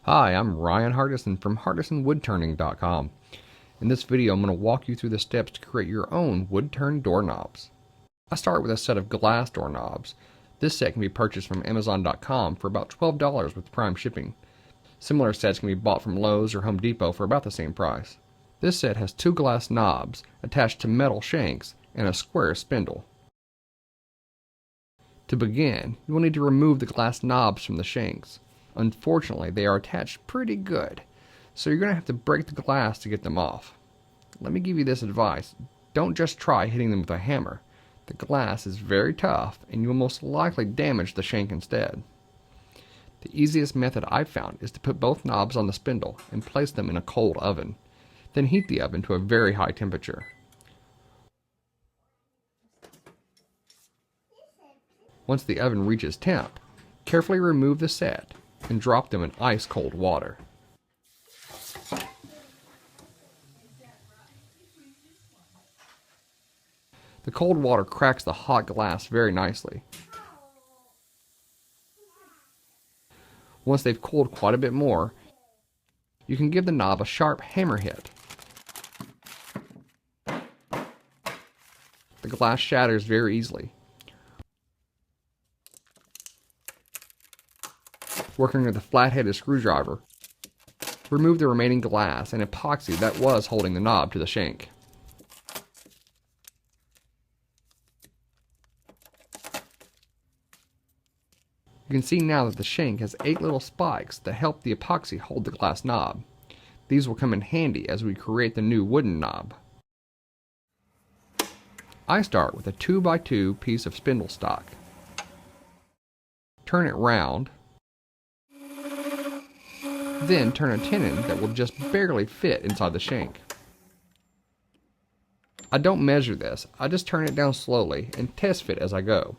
Hi, I'm Ryan Hardison from HardisonWoodturning.com. In this video, I'm going to walk you through the steps to create your own wood-turned doorknobs. I start with a set of glass doorknobs. This set can be purchased from Amazon.com for about $12 with Prime shipping. Similar sets can be bought from Lowe's or Home Depot for about the same price. This set has two glass knobs attached to metal shanks and a square spindle. To begin, you will need to remove the glass knobs from the shanks. Unfortunately, they are attached pretty good, so you're going to have to break the glass to get them off. Let me give you this advice. Don't just try hitting them with a hammer. The glass is very tough, and you will most likely damage the shank instead. The easiest method I've found is to put both knobs on the spindle and place them in a cold oven. Then heat the oven to a very high temperature. Once the oven reaches temp, carefully remove the set and drop them in ice cold water. The cold water cracks the hot glass very nicely. Once they've cooled quite a bit more, you can give the knob a sharp hammer hit. The glass shatters very easily. Working with a flat-headed screwdriver, remove the remaining glass and epoxy that was holding the knob to the shank. You can see now that the shank has 8 little spikes that help the epoxy hold the glass knob. These will come in handy as we create the new wooden knob. I start with a 2x2 piece of spindle stock. Turn it round. Then turn a tenon that will just barely fit inside the shank. I don't measure this, I just turn it down slowly and test fit as I go.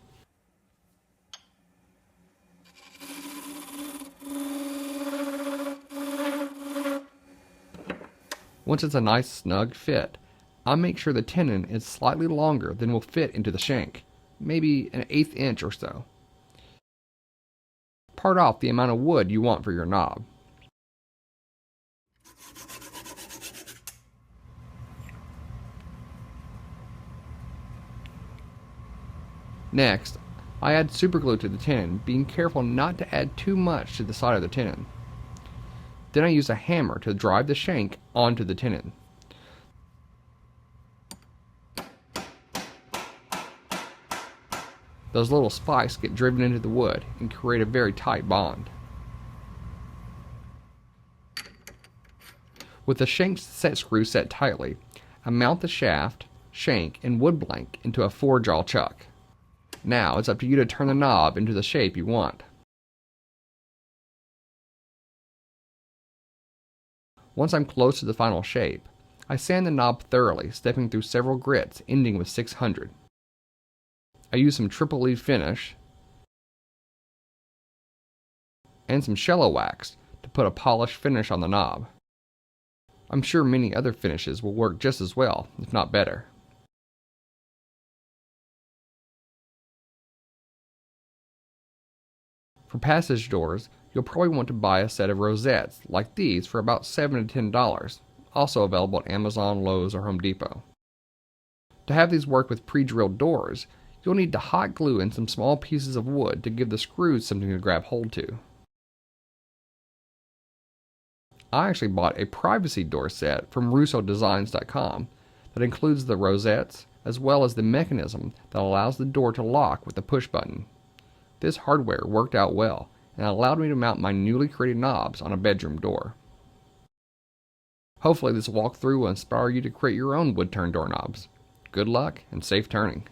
Once it's a nice snug fit, I make sure the tenon is slightly longer than will fit into the shank, maybe an 1/8 inch or so. Part off the amount of wood you want for your knob. Next, I add superglue to the tenon, being careful not to add too much to the side of the tenon. Then I use a hammer to drive the shank onto the tenon. Those little spikes get driven into the wood and create a very tight bond. With the shank set screw set tightly, I mount the shaft, shank, and wood blank into a 4-jaw chuck. Now it's up to you to turn the knob into the shape you want. Once I'm close to the final shape, I sand the knob thoroughly, stepping through several grits, ending with 600. I use some triple lead finish and some shallow wax to put a polished finish on the knob. I'm sure many other finishes will work just as well, if not better. For passage doors, you'll probably want to buy a set of rosettes like these for about $7 to $10, also available at Amazon, Lowe's, or Home Depot. To have these work with pre-drilled doors, you'll need to hot glue in some small pieces of wood to give the screws something to grab hold to. I actually bought a privacy door set from RussoDesigns.com that includes the rosettes as well as the mechanism that allows the door to lock with a push button. This hardware worked out well and allowed me to mount my newly created knobs on a bedroom door. Hopefully this walkthrough will inspire you to create your own wood-turned doorknobs. Good luck and safe turning.